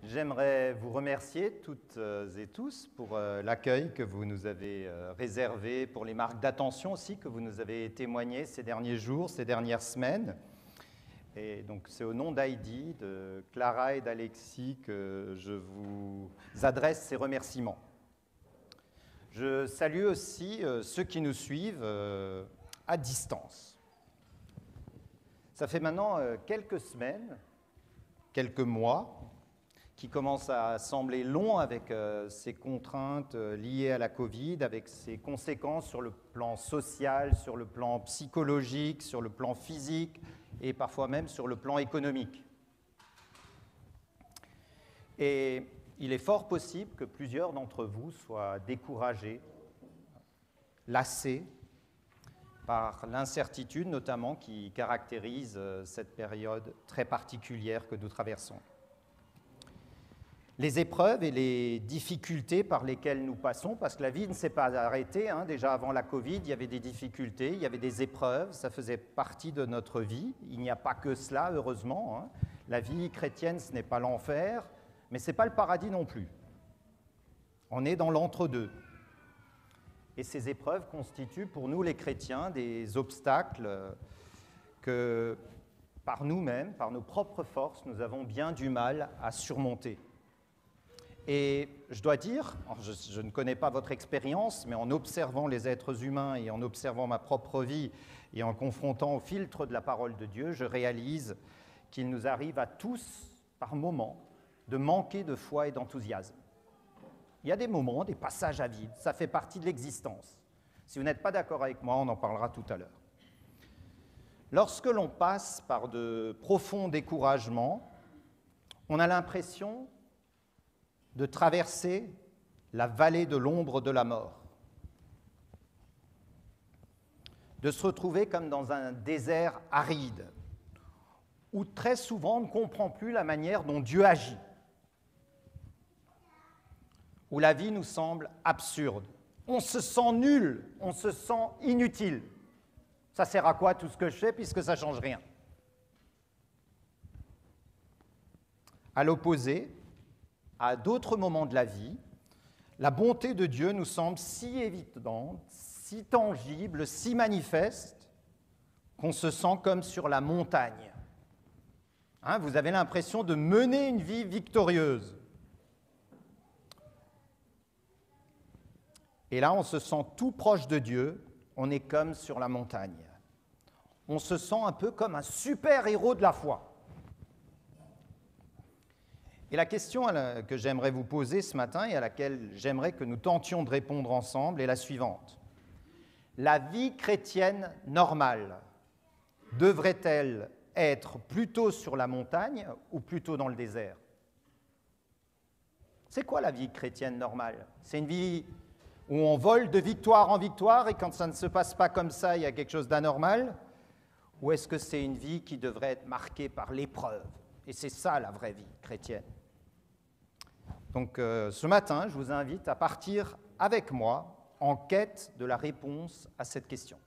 J'aimerais vous remercier toutes et tous pour l'accueil que vous nous avez réservé, pour les marques d'attention aussi que vous nous avez témoignées ces derniers jours, ces dernières semaines. Et donc c'est au nom d'Heidi, de Clara et d'Alexis que je vous adresse ces remerciements. Je salue aussi ceux qui nous suivent à distance. Ça fait maintenant quelques semaines, quelques mois, qui commencent à sembler longs avec ces contraintes liées à la Covid, avec ses conséquences sur le plan social, sur le plan psychologique, sur le plan physique et parfois même sur le plan économique. Et il est fort possible que plusieurs d'entre vous soient découragés, lassés par l'incertitude notamment qui caractérise cette période très particulière que nous traversons. Les épreuves et les difficultés par lesquelles nous passons, parce que la vie ne s'est pas arrêtée, déjà avant la Covid, il y avait des difficultés, il y avait des épreuves, ça faisait partie de notre vie. Il n'y a pas que cela, heureusement. La vie chrétienne, ce n'est pas l'enfer, mais ce n'est pas le paradis non plus. On est dans l'entre-deux. Et ces épreuves constituent pour nous les chrétiens des obstacles que par nous-mêmes, par nos propres forces, nous avons bien du mal à surmonter. Et je dois dire, je ne connais pas votre expérience, mais en observant les êtres humains et en observant ma propre vie et en confrontant au filtre de la parole de Dieu, je réalise qu'il nous arrive à tous, par moments, de manquer de foi et d'enthousiasme. Il y a des moments, des passages à vide, ça fait partie de l'existence. Si vous n'êtes pas d'accord avec moi, on en parlera tout à l'heure. Lorsque l'on passe par de profonds découragements, on a l'impression de traverser la vallée de l'ombre de la mort, de se retrouver comme dans un désert aride, où très souvent on ne comprend plus la manière dont Dieu agit, où la vie nous semble absurde. On se sent nul, on se sent inutile. Ça sert à quoi tout ce que je fais puisque ça ne change rien? À l'opposé, à d'autres moments de la vie, la bonté de Dieu nous semble si évidente, si tangible, si manifeste, qu'on se sent comme sur la montagne. Vous avez l'impression de mener une vie victorieuse. Et là, on se sent tout proche de Dieu, on est comme sur la montagne. On se sent un peu comme un super-héros de la foi. Et la question que j'aimerais vous poser ce matin et à laquelle j'aimerais que nous tentions de répondre ensemble est la suivante. La vie chrétienne normale devrait-elle être plutôt sur la montagne ou plutôt dans le désert? C'est quoi la vie chrétienne normale? C'est une vie où on vole de victoire en victoire et quand ça ne se passe pas comme ça, il y a quelque chose d'anormal? Ou est-ce que c'est une vie qui devrait être marquée par l'épreuve? Et c'est ça la vraie vie chrétienne. Donc ce matin, je vous invite à partir avec moi en quête de la réponse à cette question.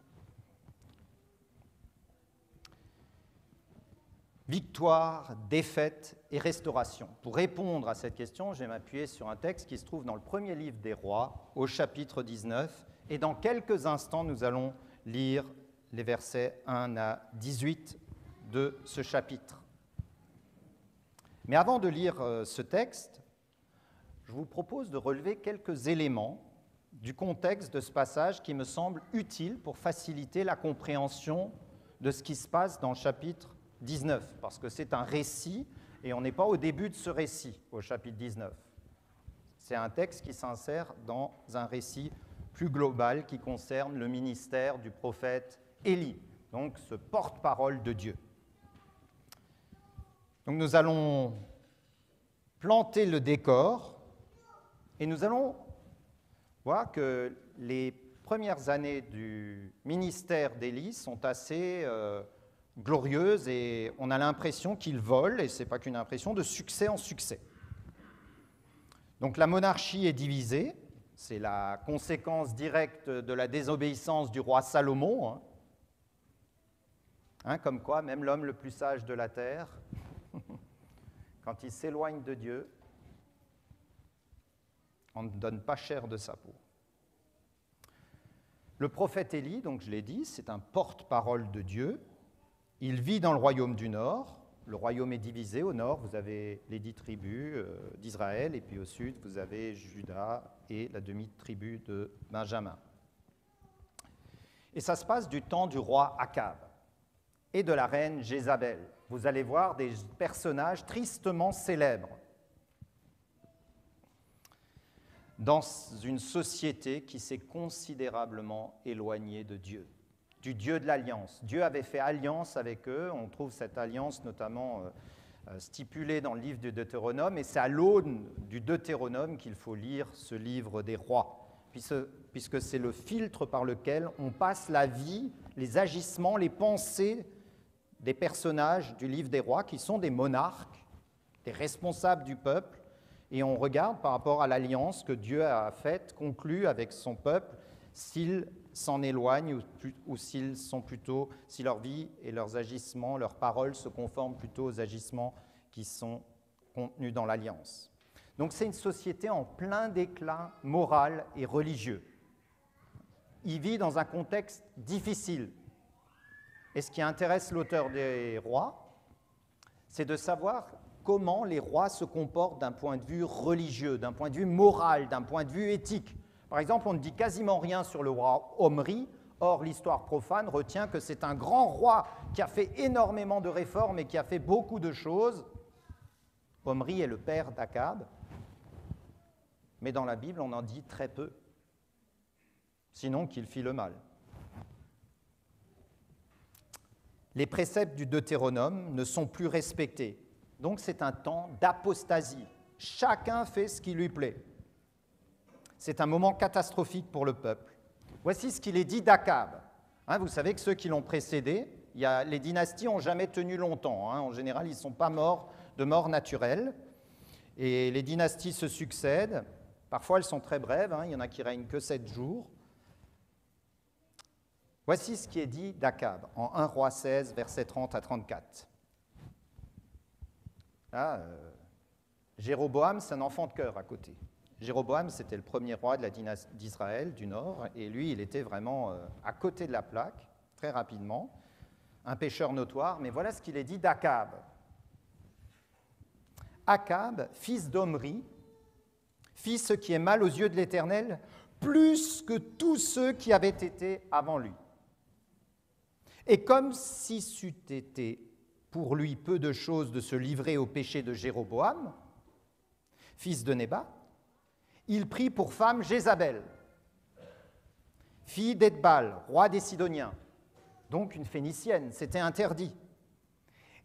Victoire, défaite et restauration. Pour répondre à cette question, je vais m'appuyer sur un texte qui se trouve dans le premier livre des Rois, au chapitre 19, et dans quelques instants, nous allons lire les versets 1 à 18 de ce chapitre. Mais avant de lire ce texte, je vous propose de relever quelques éléments du contexte de ce passage qui me semblent utiles pour faciliter la compréhension de ce qui se passe dans le chapitre 19, parce que c'est un récit et on n'est pas au début de ce récit, au chapitre 19. C'est un texte qui s'insère dans un récit plus global qui concerne le ministère du prophète Élie, donc ce porte-parole de Dieu. Donc nous allons planter le décor et nous allons voir que les premières années du ministère d'Élie sont assez glorieuses et on a l'impression qu'il vole, et ce n'est pas qu'une impression, de succès en succès. Donc la monarchie est divisée, c'est la conséquence directe de la désobéissance du roi Salomon, comme quoi même l'homme le plus sage de la terre, quand il s'éloigne de Dieu, on ne donne pas cher de sa peau. Le prophète Élie, donc je l'ai dit, c'est un porte-parole de Dieu. Il vit dans le royaume du Nord. Le royaume est divisé. Au nord, vous avez les 10 tribus d'Israël, et puis au sud, vous avez Juda et la demi-tribu de Benjamin. Et ça se passe du temps du roi Akab et de la reine Jézabel. Vous allez voir des personnages tristement célèbres dans une société qui s'est considérablement éloignée de Dieu, du Dieu de l'Alliance. Dieu avait fait alliance avec eux, on trouve cette alliance notamment stipulée dans le livre du Deutéronome, et c'est à l'aune du Deutéronome qu'il faut lire ce livre des rois, puisque c'est le filtre par lequel on passe la vie, les agissements, les pensées des personnages du livre des rois, qui sont des monarques, des responsables du peuple, et on regarde par rapport à l'alliance que Dieu a faite, conclue avec son peuple, s'ils s'en éloignent ou s'ils sont plutôt, si leur vie et leurs agissements, leurs paroles se conforment plutôt aux agissements qui sont contenus dans l'alliance. Donc c'est une société en plein déclin moral et religieux. Il vit dans un contexte difficile. Et ce qui intéresse l'auteur des rois, c'est de savoir comment les rois se comportent d'un point de vue religieux, d'un point de vue moral, d'un point de vue éthique. Par exemple, on ne dit quasiment rien sur le roi Omri. Or, l'histoire profane retient que c'est un grand roi qui a fait énormément de réformes et qui a fait beaucoup de choses. Omri est le père d'Akab, mais dans la Bible, on en dit très peu, sinon qu'il fit le mal. Les préceptes du Deutéronome ne sont plus respectés. Donc c'est un temps d'apostasie. Chacun fait ce qui lui plaît. C'est un moment catastrophique pour le peuple. Voici ce qu'il est dit d'Akab. Vous savez que ceux qui l'ont précédé, les dynasties n'ont jamais tenu longtemps. En général, ils ne sont pas morts de mort naturelle. Et les dynasties se succèdent. Parfois, elles sont très brèves. Il y en a qui règnent que 7 jours. Voici ce qui est dit d'Akab en 1 Roi 16, versets 30 à 34. Là, Jéroboam, c'est un enfant de cœur à côté. Jéroboam, c'était le premier roi de la dynastie d'Israël du Nord, et lui, il était vraiment à côté de la plaque, très rapidement, un pécheur notoire, mais voilà ce qu'il est dit d'Akab. Akab, fils d'Omri, fit ce qui est mal aux yeux de l'Éternel, plus que tous ceux qui avaient été avant lui. Et comme si c'eût été pour lui peu de choses de se livrer au péché de Jéroboam, fils de Nébat, il prit pour femme Jézabel, fille d'Edbal, roi des Sidoniens, donc une Phénicienne, c'était interdit.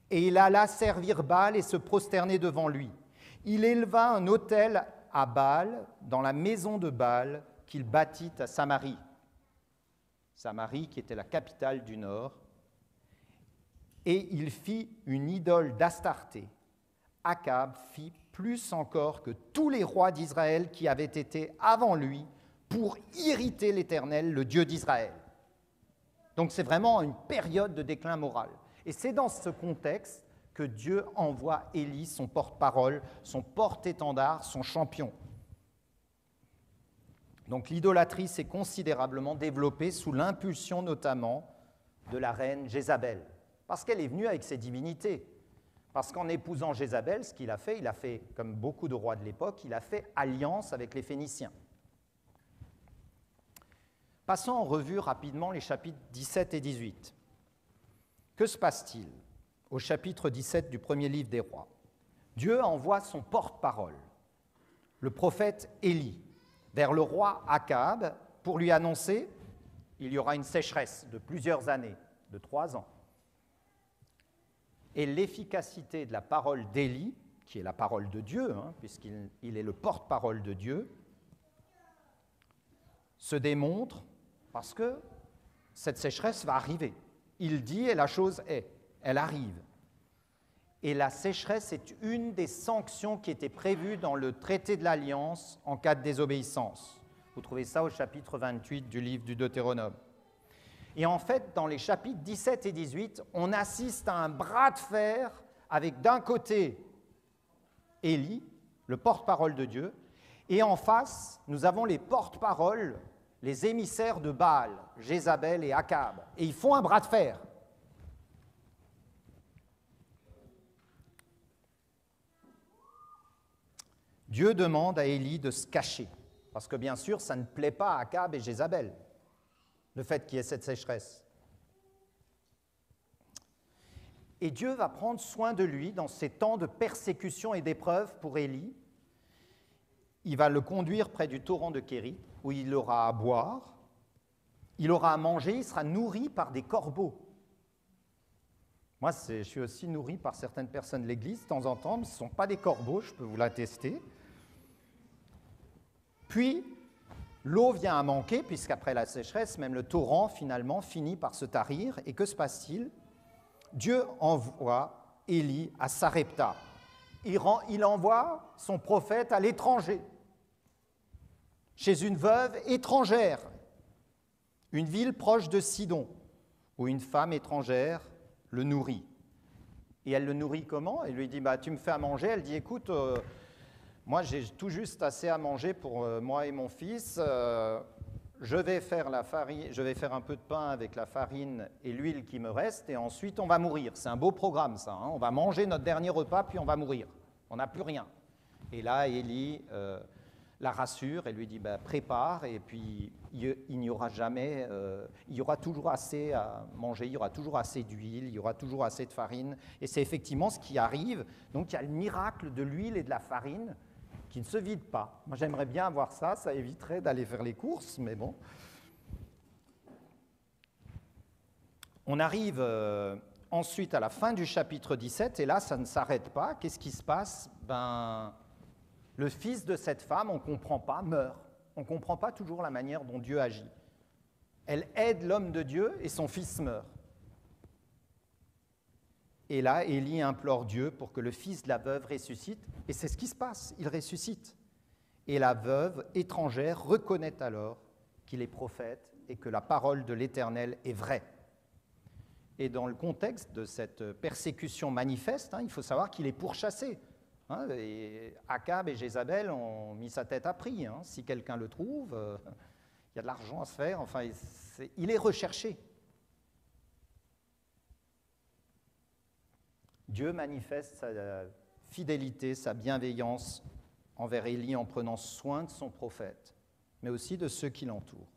Et il alla servir Baal et se prosterner devant lui. Il éleva un autel à Baal dans la maison de Baal qu'il bâtit à Samarie. Samarie qui était la capitale du Nord. Et il fit une idole d'Astarté. Akab fit plus encore que tous les rois d'Israël qui avaient été avant lui pour irriter l'Éternel, le Dieu d'Israël. Donc c'est vraiment une période de déclin moral. Et c'est dans ce contexte que Dieu envoie Élie, son porte-parole, son porte-étendard, son champion. Donc l'idolâtrie s'est considérablement développée sous l'impulsion notamment de la reine Jézabel, parce qu'elle est venue avec ses divinités. Parce qu'en épousant Jézabel, ce qu'il a fait, comme beaucoup de rois de l'époque, il a fait alliance avec les Phéniciens. Passons en revue rapidement les chapitres 17 et 18. Que se passe-t-il au chapitre 17 du premier livre des rois? Dieu envoie son porte-parole, le prophète Élie, vers le roi Akab pour lui annoncer qu'il y aura une sécheresse de plusieurs années, de 3 ans. Et l'efficacité de la parole d'Élie, qui est la parole de Dieu, puisqu'il est le porte-parole de Dieu, se démontre parce que cette sécheresse va arriver. Il dit et la chose est, elle arrive. Et la sécheresse est une des sanctions qui étaient prévues dans le traité de l'Alliance en cas de désobéissance. Vous trouvez ça au chapitre 28 du livre du Deutéronome. Et en fait, dans les chapitres 17 et 18, on assiste à un bras de fer avec d'un côté Élie, le porte-parole de Dieu, Et en face, nous avons les porte-paroles, les émissaires de Baal, Jézabel et Akab. Et ils font un bras de fer. Dieu demande à Élie de se cacher, parce que bien sûr, ça ne plaît pas à Akab et Jézabel, le fait qu'il y ait cette sécheresse. Et Dieu va prendre soin de lui dans ces temps de persécution et d'épreuve pour Élie. Il va le conduire près du torrent de Kérit, où il aura à boire, il aura à manger, il sera nourri par des corbeaux. Moi, je suis aussi nourri par certaines personnes de l'Église, de temps en temps, mais ce ne sont pas des corbeaux, je peux vous l'attester. Puis, l'eau vient à manquer, puisqu'après la sécheresse, même le torrent, finalement, finit par se tarir. Et que se passe-t-il? Dieu envoie Élie à Sarepta. Il envoie son prophète à l'étranger, chez une veuve étrangère, une ville proche de Sidon, où une femme étrangère le nourrit. Et elle le nourrit comment? Elle lui dit, tu me fais à manger. Elle dit, écoute, moi j'ai tout juste assez à manger pour moi et mon fils. Je vais faire un peu de pain avec la farine et l'huile qui me reste, et ensuite on va mourir. C'est un beau programme, ça. On va manger notre dernier repas, puis on va mourir. On n'a plus rien. Et là, Élie la rassure et lui dit, prépare, et puis il n'y aura jamais, il y aura toujours assez à manger, il y aura toujours assez d'huile, il y aura toujours assez de farine. Et c'est effectivement ce qui arrive. Donc il y a le miracle de l'huile et de la farine qui ne se vide pas. Moi, j'aimerais bien avoir ça, ça éviterait d'aller faire les courses, mais bon. On arrive ensuite à la fin du chapitre 17, et là, ça ne s'arrête pas. Qu'est-ce qui se passe? Le fils de cette femme, on ne comprend pas, meurt. On ne comprend pas toujours la manière dont Dieu agit. Elle aide l'homme de Dieu, et son fils meurt. Et là, Élie implore Dieu pour que le fils de la veuve ressuscite, et c'est ce qui se passe, il ressuscite. Et la veuve étrangère reconnaît alors qu'il est prophète et que la parole de l'Éternel est vraie. Et dans le contexte de cette persécution manifeste, il faut savoir qu'il est pourchassé. Et Akab et Jézabel ont mis sa tête à prix. Si quelqu'un le trouve, il y a de l'argent à se faire, il est recherché. Dieu manifeste sa fidélité, sa bienveillance envers Élie en prenant soin de son prophète, mais aussi de ceux qui l'entourent.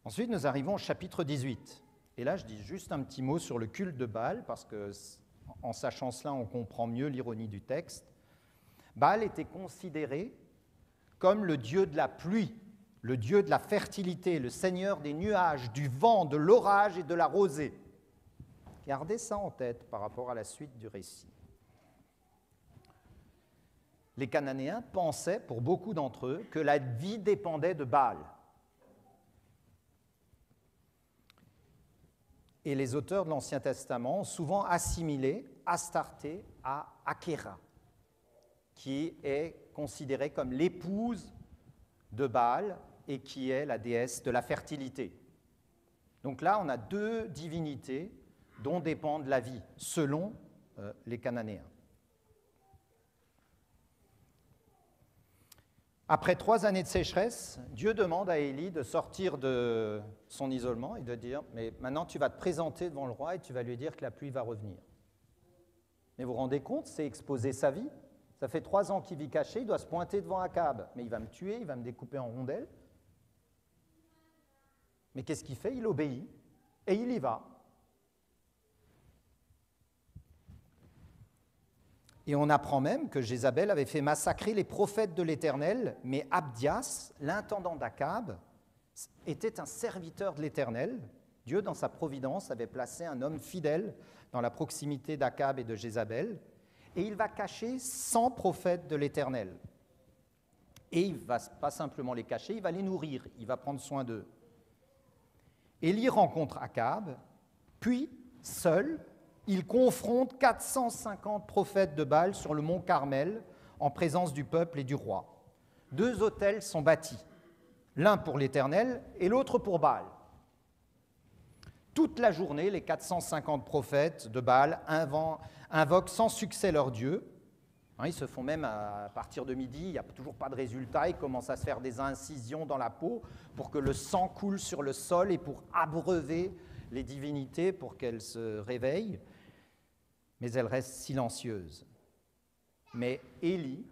Ensuite, nous arrivons au chapitre 18. Et là, je dis juste un petit mot sur le culte de Baal, parce qu'en sachant cela, on comprend mieux l'ironie du texte. Baal était considéré comme le dieu de la pluie, le dieu de la fertilité, le seigneur des nuages, du vent, de l'orage et de la rosée. Gardez ça en tête par rapport à la suite du récit. Les Cananéens pensaient, pour beaucoup d'entre eux, que la vie dépendait de Baal. Et les auteurs de l'Ancien Testament ont souvent assimilé Astarté à Achéra, qui est considérée comme l'épouse de Baal et qui est la déesse de la fertilité. Donc là, on a deux divinités dont dépendent la vie, selon les Cananéens. Après 3 années de sécheresse, Dieu demande à Élie de sortir de son isolement et de dire « Mais maintenant, tu vas te présenter devant le roi et tu vas lui dire que la pluie va revenir. » Mais vous vous rendez compte, c'est exposer sa vie. Ça fait 3 ans qu'il vit caché, il doit se pointer devant Akab. Mais il va me tuer, il va me découper en rondelles. Mais qu'est-ce qu'il fait? Il obéit et il y va. Et on apprend même que Jézabel avait fait massacrer les prophètes de l'Éternel, mais Abdias, l'intendant d'Akab, était un serviteur de l'Éternel. Dieu, dans sa providence, avait placé un homme fidèle dans la proximité d'Akab et de Jézabel, et il va cacher 100 prophètes de l'Éternel. Et il ne va pas simplement les cacher, il va les nourrir, il va prendre soin d'eux. Élie rencontre Akab, puis, seul, il confronte 450 prophètes de Baal sur le mont Carmel, en présence du peuple et du roi. 2 autels sont bâtis, l'un pour l'Éternel et l'autre pour Baal. Toute la journée, les 450 prophètes de Baal invoquent sans succès leur Dieu. Ils se font même, à partir de midi, il n'y a toujours pas de résultat, ils commencent à se faire des incisions dans la peau pour que le sang coule sur le sol et pour abreuver les divinités pour qu'elles se réveillent, mais elles restent silencieuses. Mais Élie,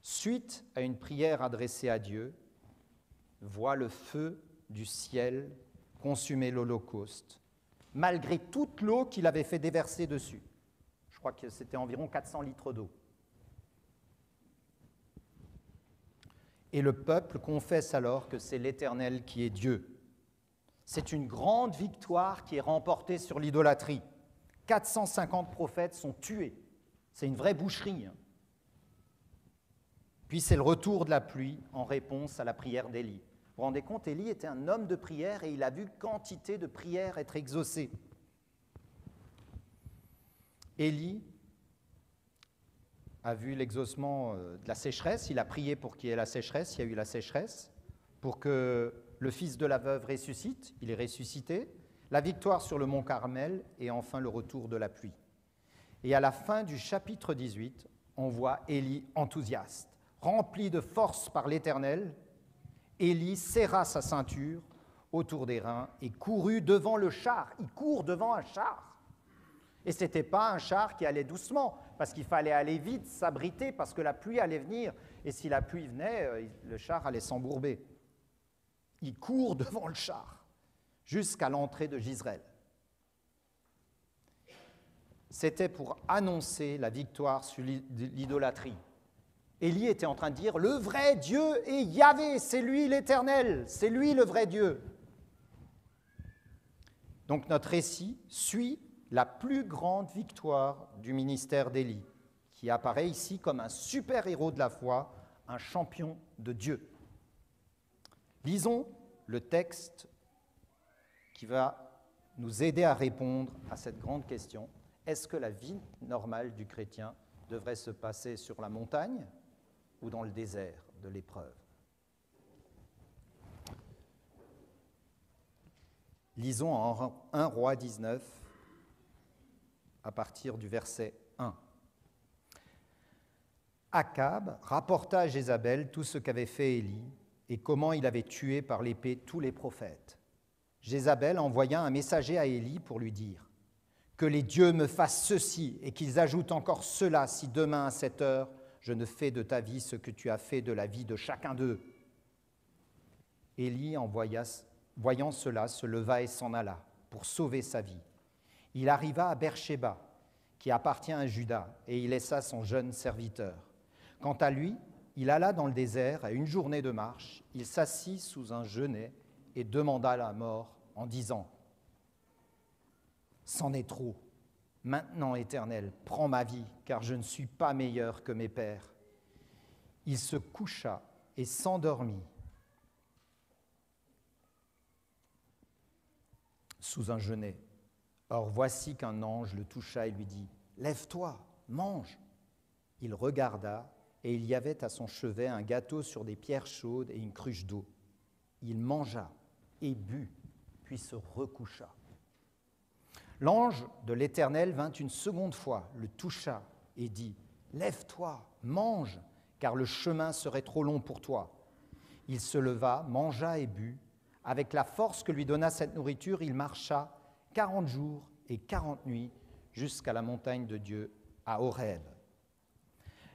suite à une prière adressée à Dieu, voit le feu du ciel consumer l'Holocauste, malgré toute l'eau qu'il avait fait déverser dessus. Je crois que c'était environ 400 litres d'eau. Et le peuple confesse alors que c'est l'Éternel qui est Dieu. C'est une grande victoire qui est remportée sur l'idolâtrie. 450 prophètes sont tués. C'est une vraie boucherie. Puis c'est le retour de la pluie en réponse à la prière d'Élie. Vous vous rendez compte, Élie était un homme de prière et il a vu quantité de prières être exaucées. Élie a vu l'exaucement de la sécheresse, il a prié pour qu'il y ait la sécheresse, il y a eu la sécheresse, pour que le fils de la veuve ressuscite, il est ressuscité, la victoire sur le mont Carmel et enfin le retour de la pluie. Et à la fin du chapitre 18, on voit Élie enthousiaste, rempli de force par l'Éternel. Élie serra sa ceinture autour des reins et courut devant le char. Il court devant un char. Et ce n'était pas un char qui allait doucement, parce qu'il fallait aller vite, s'abriter, parce que la pluie allait venir. Et si la pluie venait, le char allait s'embourber. Il court devant le char, jusqu'à l'entrée de Jezreel. C'était pour annoncer la victoire sur l'idolâtrie. Élie était en train de dire, le vrai Dieu est Yahvé, c'est lui l'Éternel, c'est lui le vrai Dieu. Donc notre récit suit la plus grande victoire du ministère d'Élie, qui apparaît ici comme un super-héros de la foi, un champion de Dieu. Lisons le texte qui va nous aider à répondre à cette grande question. Est-ce que la vie normale du chrétien devrait se passer sur la montagne ou dans le désert de l'épreuve? Lisons en 1 Roi 19, à partir du verset 1. Akab rapporta à Jézabel tout ce qu'avait fait Élie et comment il avait tué par l'épée tous les prophètes. Jézabel envoya un messager à Élie pour lui dire « Que les dieux me fassent ceci et qu'ils ajoutent encore cela si demain à cette heure je ne fais de ta vie ce que tu as fait de la vie de chacun d'eux. » Élie, voyant cela, se leva et s'en alla pour sauver sa vie. Il arriva à Beersheba, qui appartient à Juda, et il laissa son jeune serviteur. Quant à lui, il alla dans le désert, à une journée de marche, il s'assit sous un genêt et demanda la mort en disant « C'en est trop. Maintenant, Éternel, prends ma vie, car je ne suis pas meilleur que mes pères. » Il se coucha et s'endormit sous un genêt. Or, voici qu'un ange le toucha et lui dit « Lève-toi, mange !» Il regarda, et il y avait à son chevet un gâteau sur des pierres chaudes et une cruche d'eau. Il mangea et but, puis se recoucha. L'ange de l'Éternel vint une seconde fois, le toucha et dit « Lève-toi, mange, car le chemin serait trop long pour toi. » Il se leva, mangea et but. Avec la force que lui donna cette nourriture, il marcha 40 jours et 40 nuits jusqu'à la montagne de Dieu, à Horeb.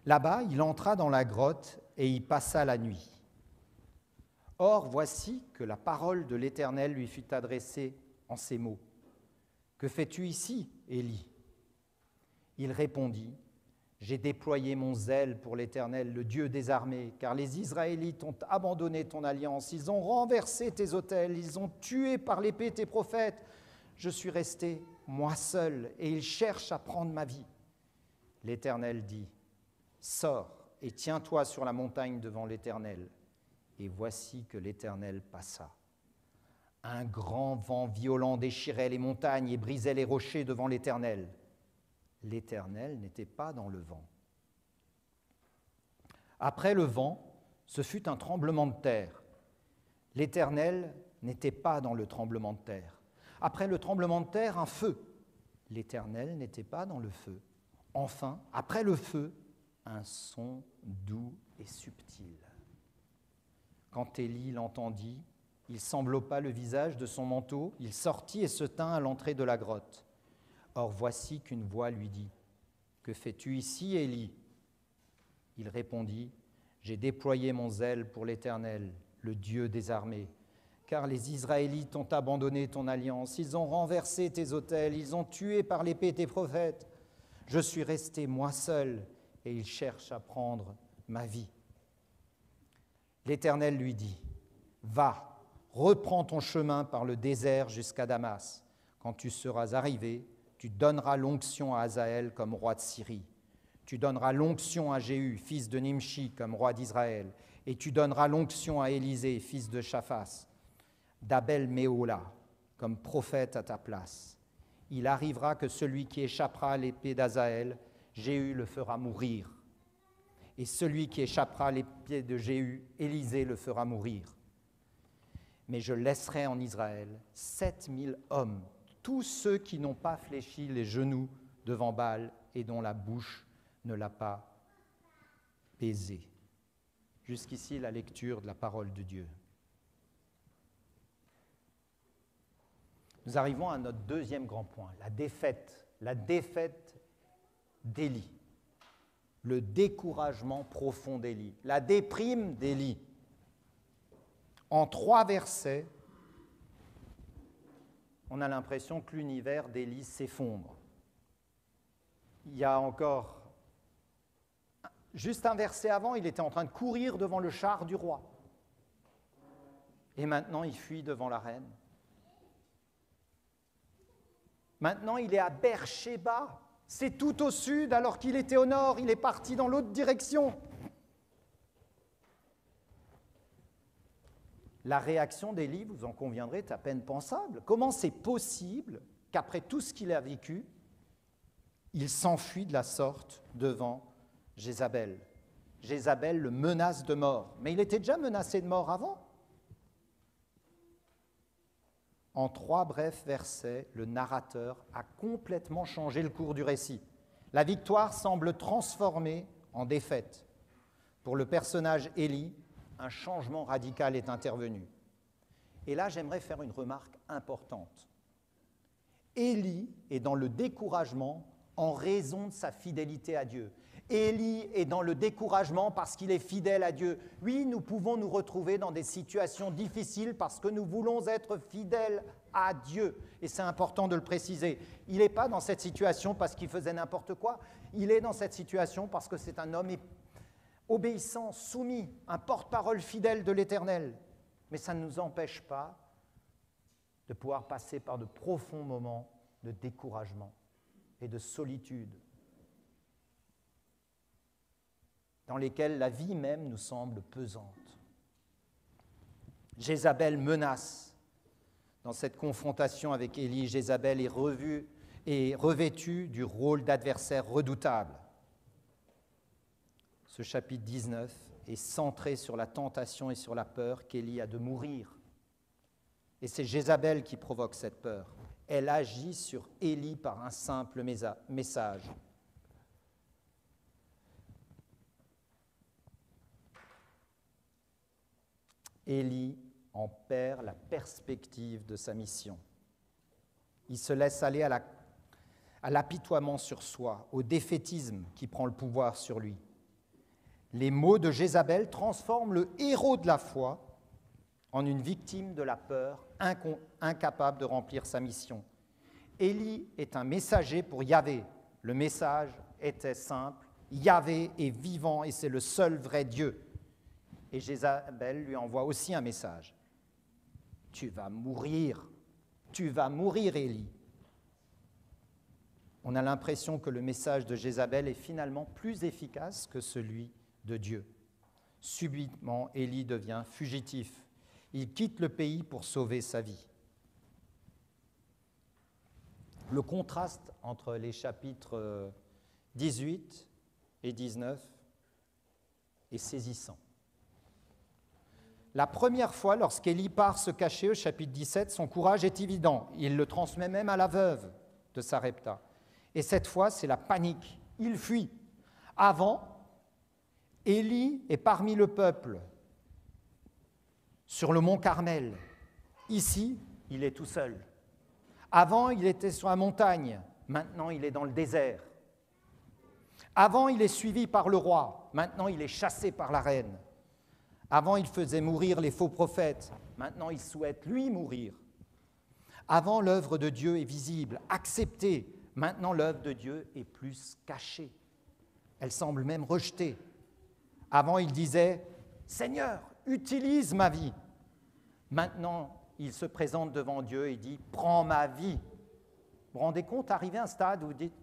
Là-bas, il entra dans la grotte et y passa la nuit. Or, voici que la parole de l'Éternel lui fut adressée en ces mots. « Que fais-tu ici, Élie ?» Il répondit, « J'ai déployé mon zèle pour l'Éternel, le Dieu des armées, car les Israélites ont abandonné ton alliance, ils ont renversé tes autels, ils ont tué par l'épée tes prophètes. Je suis resté, moi seul, et ils cherchent à prendre ma vie. » L'Éternel dit, « Sors et tiens-toi sur la montagne devant l'Éternel. » Et voici que l'Éternel passa. Un grand vent violent déchirait les montagnes et brisait les rochers devant l'Éternel. L'Éternel n'était pas dans le vent. Après le vent, ce fut un tremblement de terre. L'Éternel n'était pas dans le tremblement de terre. Après le tremblement de terre, un feu. L'Éternel n'était pas dans le feu. Enfin, après le feu, un son doux et subtil. Quand Élie l'entendit, il s'enveloppa le visage de son manteau, il sortit et se tint à l'entrée de la grotte. Or voici qu'une voix lui dit « Que fais-tu ici, Élie » Il répondit « J'ai déployé mon zèle pour l'Éternel, le Dieu des armées, car les Israélites ont abandonné ton alliance, ils ont renversé tes autels, ils ont tué par l'épée tes prophètes. Je suis resté moi seul, et ils cherchent à prendre ma vie. » L'Éternel lui dit « Va, reprends ton chemin par le désert jusqu'à Damas. Quand tu seras arrivé, tu donneras l'onction à Hazaël comme roi de Syrie. Tu donneras l'onction à Jéhu, fils de Nimshi, comme roi d'Israël, et tu donneras l'onction à Élisée, fils de Shaphas, d'Abel-Méhola, comme prophète à ta place. Il arrivera que celui qui échappera à l'épée d'Hazaël, Jéhu le fera mourir. Et celui qui échappera à l'épée de Jéhu, Élisée le fera mourir. Mais je laisserai en Israël 7000 hommes, tous ceux qui n'ont pas fléchi les genoux devant Baal et dont la bouche ne l'a pas baisé. » Jusqu'ici, la lecture de la parole de Dieu. Nous arrivons à notre deuxième grand point, la défaite d'Élie, le découragement profond d'Élie, la déprime d'Élie. En 3 versets, on a l'impression que l'univers d'Élie s'effondre. Il y a encore, juste un verset avant, il était en train de courir devant le char du roi. Et maintenant, il fuit devant la reine. Maintenant, il est à Beersheba. C'est tout au sud, alors qu'il était au nord. Il est parti dans l'autre direction. La réaction d'Élie, vous en conviendrez, est à peine pensable. Comment c'est possible qu'après tout ce qu'il a vécu, il s'enfuit de la sorte devant Jézabel? Jézabel le menace de mort. Mais il était déjà menacé de mort avant. En 3 brefs versets, le narrateur a complètement changé le cours du récit. La victoire semble transformée en défaite. Pour le personnage Élie, un changement radical est intervenu. Et là, j'aimerais faire une remarque importante. Élie est dans le découragement en raison de sa fidélité à Dieu. Élie est dans le découragement parce qu'il est fidèle à Dieu. Oui, nous pouvons nous retrouver dans des situations difficiles parce que nous voulons être fidèles à Dieu. Et c'est important de le préciser. Il n'est pas dans cette situation parce qu'il faisait n'importe quoi. Il est dans cette situation parce que c'est un homme obéissant, soumis, un porte-parole fidèle de l'Éternel. Mais ça ne nous empêche pas de pouvoir passer par de profonds moments de découragement et de solitude, dans lesquels la vie même nous semble pesante. Jézabel menace. Dans cette confrontation avec Élie, Jézabel est revêtue du rôle d'adversaire redoutable. Ce chapitre 19 est centré sur la tentation et sur la peur qu'Élie a de mourir. Et c'est Jézabel qui provoque cette peur. Elle agit sur Élie par un simple message. Élie en perd la perspective de sa mission. Il se laisse aller à l'apitoiement sur soi, au défaitisme qui prend le pouvoir sur lui. Les mots de Jézabel transforment le héros de la foi en une victime de la peur, incapable de remplir sa mission. Élie est un messager pour Yahvé. Le message était simple, Yahvé est vivant et c'est le seul vrai Dieu. Et Jézabel lui envoie aussi un message. Tu vas mourir, Élie. On a l'impression que le message de Jézabel est finalement plus efficace que celui de Dieu. Subitement, Élie devient fugitif. Il quitte le pays pour sauver sa vie. Le contraste entre les chapitres 18 et 19 est saisissant. La première fois, lorsqu'Élie part se cacher au chapitre 17, son courage est évident. Il le transmet même à la veuve de Sarepta. Et cette fois, c'est la panique. Il fuit. Avant, Élie est parmi le peuple, sur le mont Carmel. Ici, il est tout seul. Avant, il était sur la montagne. Maintenant, il est dans le désert. Avant, il est suivi par le roi. Maintenant, il est chassé par la reine. Avant, il faisait mourir les faux prophètes. Maintenant, il souhaite, lui, mourir. Avant, l'œuvre de Dieu est visible, acceptée. Maintenant, l'œuvre de Dieu est plus cachée. Elle semble même rejetée. Avant, il disait « Seigneur, utilise ma vie ». Maintenant, il se présente devant Dieu et dit « Prends ma vie ». Vous vous rendez compte, arrivé à un stade où vous dites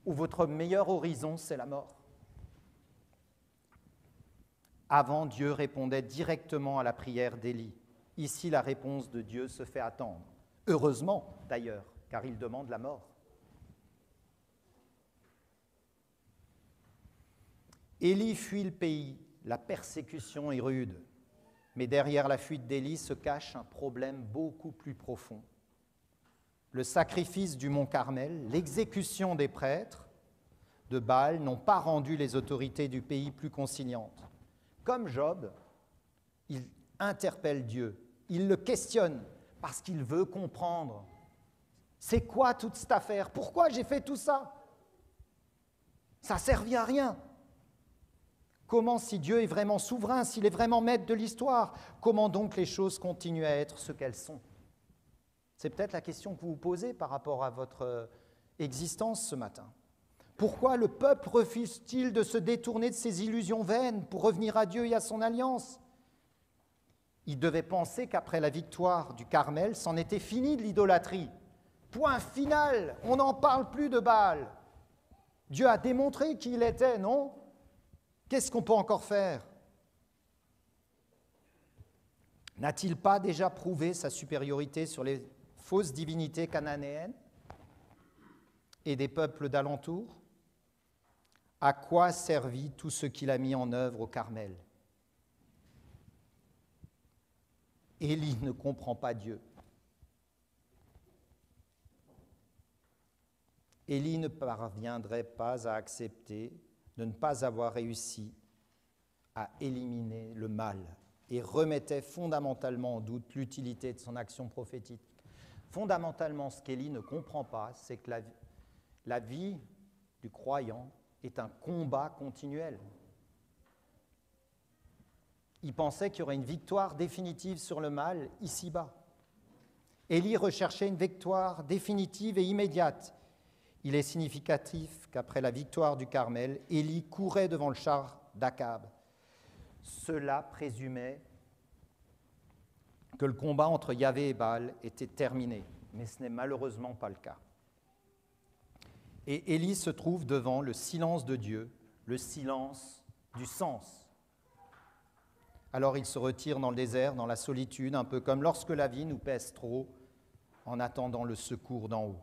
où votre meilleur horizon, c'est la mort. Avant, Dieu répondait directement à la prière d'Élie. Ici, la réponse de Dieu se fait attendre. Heureusement, d'ailleurs, car il demande la mort. Élie fuit le pays, la persécution est rude. Mais derrière la fuite d'Élie se cache un problème beaucoup plus profond. Le sacrifice du mont Carmel, l'exécution des prêtres de Baal n'ont pas rendu les autorités du pays plus conciliantes. Comme Job, il interpelle Dieu, il le questionne parce qu'il veut comprendre. C'est quoi toute cette affaire? Pourquoi j'ai fait tout ça? Ça ne servit à rien. Comment, si Dieu est vraiment souverain, s'il est vraiment maître de l'histoire, comment donc les choses continuent à être ce qu'elles sont? C'est peut-être la question que vous vous posez par rapport à votre existence ce matin. Pourquoi le peuple refuse-t-il de se détourner de ses illusions vaines pour revenir à Dieu et à son alliance? Il devait penser qu'après la victoire du Carmel, c'en était fini de l'idolâtrie. Point final, on n'en parle plus de Baal. Dieu a démontré qui il était, non? Qu'est-ce qu'on peut encore faire? N'a-t-il pas déjà prouvé sa supériorité sur les fausses divinités cananéennes et des peuples d'alentour? À quoi servit tout ce qu'il a mis en œuvre au Carmel? Élie ne comprend pas Dieu. Élie ne parviendrait pas à accepter de ne pas avoir réussi à éliminer le mal et remettait fondamentalement en doute l'utilité de son action prophétique. Fondamentalement, ce qu'Élie ne comprend pas, c'est que la vie du croyant est un combat continuel. Il pensait qu'il y aurait une victoire définitive sur le mal ici-bas. Élie recherchait une victoire définitive et immédiate. Il est significatif qu'après la victoire du Carmel, Élie courait devant le char d'Akab. Cela présumait que le combat entre Yahvé et Baal était terminé, mais ce n'est malheureusement pas le cas. Et Élie se trouve devant le silence de Dieu, le silence du sens. Alors il se retire dans le désert, dans la solitude, un peu comme lorsque la vie nous pèse trop, en attendant le secours d'en haut.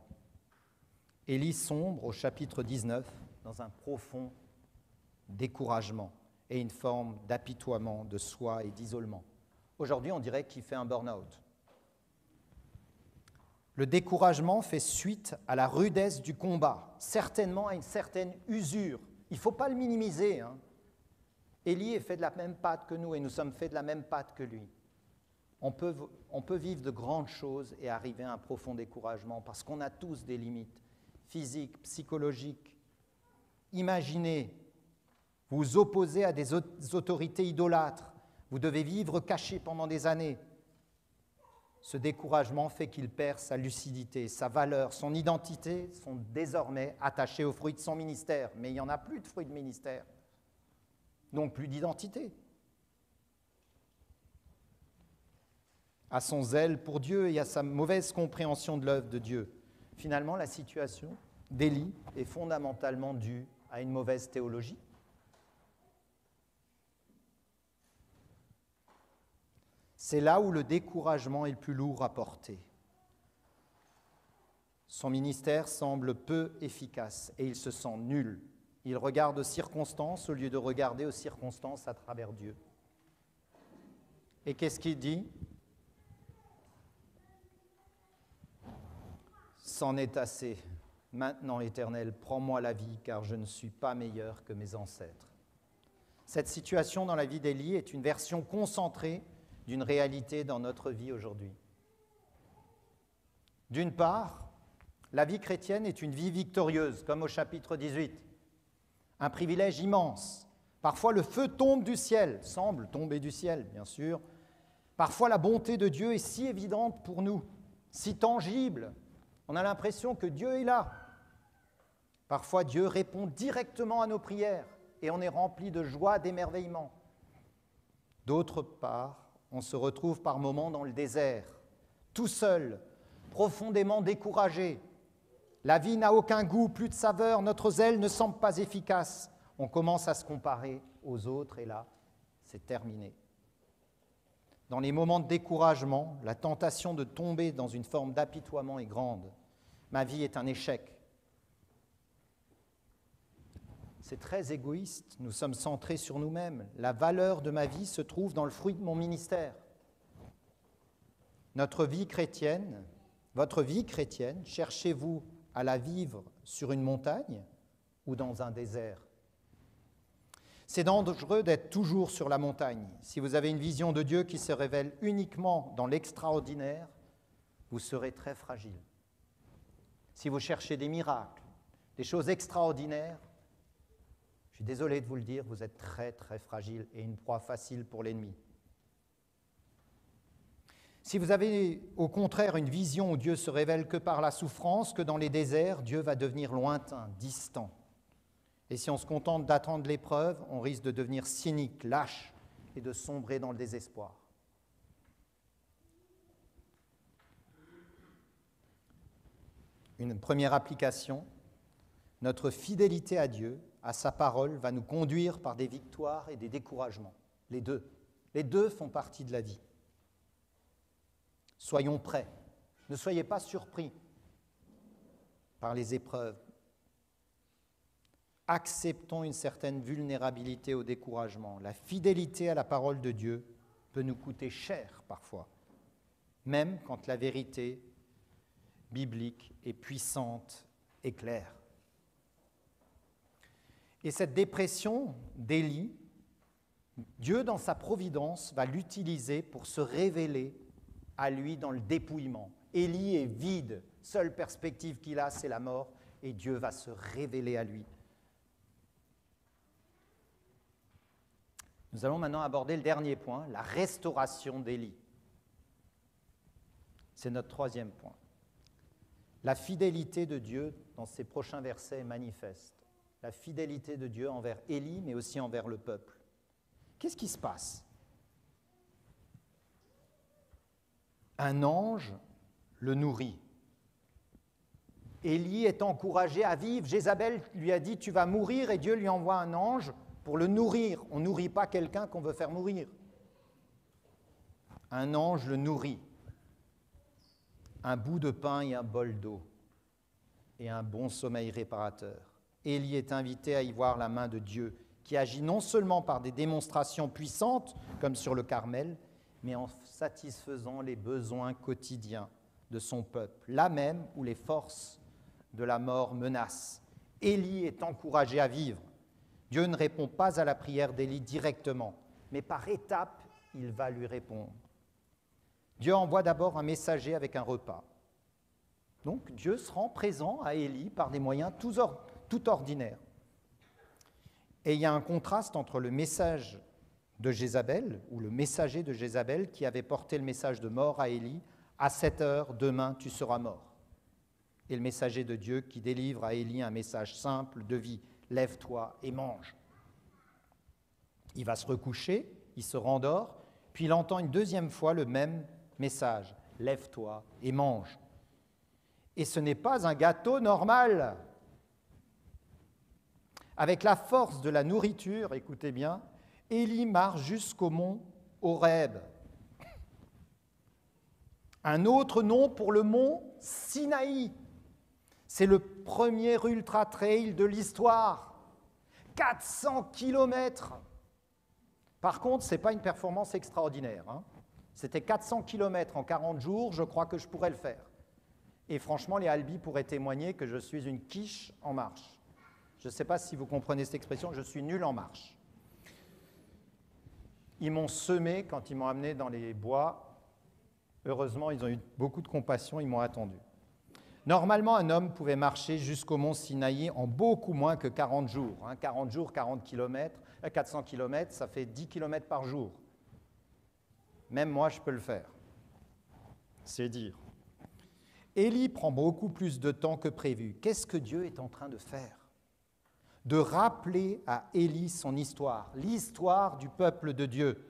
Élie sombre au chapitre 19 dans un profond découragement et une forme d'apitoiement de soi et d'isolement. Aujourd'hui, on dirait qu'il fait un burn-out. Le découragement fait suite à la rudesse du combat, certainement à une certaine usure. Il ne faut pas le minimiser. Élie est fait de la même pâte que nous et nous sommes faits de la même pâte que lui. On peut vivre de grandes choses et arriver à un profond découragement parce qu'on a tous des limites physiques, psychologiques. Imaginez, vous vous opposez à des autorités idolâtres, vous devez vivre caché pendant des années. Ce découragement fait qu'il perd sa lucidité, sa valeur, son identité sont désormais attachés aux fruits de son ministère. Mais il n'y en a plus de fruits de ministère, donc plus d'identité. À son zèle pour Dieu et à sa mauvaise compréhension de l'œuvre de Dieu. Finalement, la situation d'Élie est fondamentalement due à une mauvaise théologie. C'est là où le découragement est le plus lourd à porter. Son ministère semble peu efficace et il se sent nul. Il regarde aux circonstances au lieu de regarder aux circonstances à travers Dieu. Et qu'est-ce qu'il dit? C'en est assez. Maintenant, Éternel, prends-moi la vie, car je ne suis pas meilleur que mes ancêtres. Cette situation dans la vie d'Élie est une version concentrée d'une réalité dans notre vie aujourd'hui. D'une part, la vie chrétienne est une vie victorieuse, comme au chapitre 18. Un privilège immense. Parfois, le feu tombe du ciel, semble tomber du ciel, bien sûr. Parfois, la bonté de Dieu est si évidente pour nous, si tangible. On a l'impression que Dieu est là. Parfois, Dieu répond directement à nos prières et on est rempli de joie, d'émerveillement. D'autre part, on se retrouve par moments dans le désert, tout seul, profondément découragé. La vie n'a aucun goût, plus de saveur, notre zèle ne semble pas efficace. On commence à se comparer aux autres et là, c'est terminé. Dans les moments de découragement, la tentation de tomber dans une forme d'apitoiement est grande. Ma vie est un échec. C'est très égoïste, nous sommes centrés sur nous-mêmes. La valeur de ma vie se trouve dans le fruit de mon ministère. Notre vie chrétienne, votre vie chrétienne, cherchez-vous à la vivre sur une montagne ou dans un désert? C'est dangereux d'être toujours sur la montagne. Si vous avez une vision de Dieu qui se révèle uniquement dans l'extraordinaire, vous serez très fragile. Si vous cherchez des miracles, des choses extraordinaires, je suis désolé de vous le dire, vous êtes très très fragile et une proie facile pour l'ennemi. Si vous avez au contraire une vision où Dieu se révèle que par la souffrance, que dans les déserts, Dieu va devenir lointain, distant. Et si on se contente d'attendre l'épreuve, on risque de devenir cynique, lâche et de sombrer dans le désespoir. Une première application, notre fidélité à Dieu, à sa parole, va nous conduire par des victoires et des découragements. Les deux. Les deux font partie de la vie. Soyons prêts. Ne soyez pas surpris par les épreuves. Acceptons une certaine vulnérabilité au découragement. La fidélité à la parole de Dieu peut nous coûter cher parfois, même quand la vérité biblique est puissante et claire. Et cette dépression d'Élie, Dieu, dans sa providence, va l'utiliser pour se révéler à lui dans le dépouillement. Élie est vide, seule perspective qu'il a, c'est la mort, et Dieu va se révéler à lui. Nous allons maintenant aborder le dernier point, la restauration d'Élie. C'est notre troisième point. La fidélité de Dieu, dans ces prochains versets, est manifeste. La fidélité de Dieu envers Élie, mais aussi envers le peuple. Qu'est-ce qui se passe? Un ange le nourrit. Élie est encouragé à vivre. Jézabel lui a dit « Tu vas mourir » et Dieu lui envoie un ange pour le nourrir. On ne nourrit pas quelqu'un qu'on veut faire mourir. Un ange le nourrit. Un bout de pain et un bol d'eau. Et un bon sommeil réparateur. Élie est invité à y voir la main de Dieu, qui agit non seulement par des démonstrations puissantes, comme sur le Carmel, mais en satisfaisant les besoins quotidiens de son peuple, là même où les forces de la mort menacent. Élie est encouragé à vivre. Dieu ne répond pas à la prière d'Élie directement, mais par étapes, il va lui répondre. Dieu envoie d'abord un messager avec un repas. Donc Dieu se rend présent à Élie par des moyens tout ordinaires. Et il y a un contraste entre le message de Jézabel, ou le messager de Jézabel qui avait porté le message de mort à Élie, « À 7 heures, demain, tu seras mort », et le messager de Dieu qui délivre à Élie un message simple de vie, « Lève-toi et mange ». Il va se recoucher, il se rendort, puis il entend une deuxième fois le même message, « Lève-toi et mange ». Et ce n'est pas un gâteau normal. Avec la force de la nourriture, écoutez bien, Élie marche jusqu'au mont Horeb. Un autre nom pour le mont Sinaï. C'est le premier ultra-trail de l'histoire. 400 kilomètres. Par contre, ce n'est pas une performance extraordinaire. C'était 400 kilomètres en 40 jours, je crois que je pourrais le faire. Et franchement, les Albi pourraient témoigner que je suis une quiche en marche. Je ne sais pas si vous comprenez cette expression, je suis nul en marche. Ils m'ont semé quand ils m'ont amené dans les bois. Heureusement, ils ont eu beaucoup de compassion, ils m'ont attendu. Normalement, un homme pouvait marcher jusqu'au mont Sinaï en beaucoup moins que 40 jours. 40 jours, 40 km, 400 km, ça fait 10 km par jour. Même moi, je peux le faire. C'est dire. Élie prend beaucoup plus de temps que prévu. Qu'est-ce que Dieu est en train de faire? De rappeler à Élie son histoire, l'histoire du peuple de Dieu,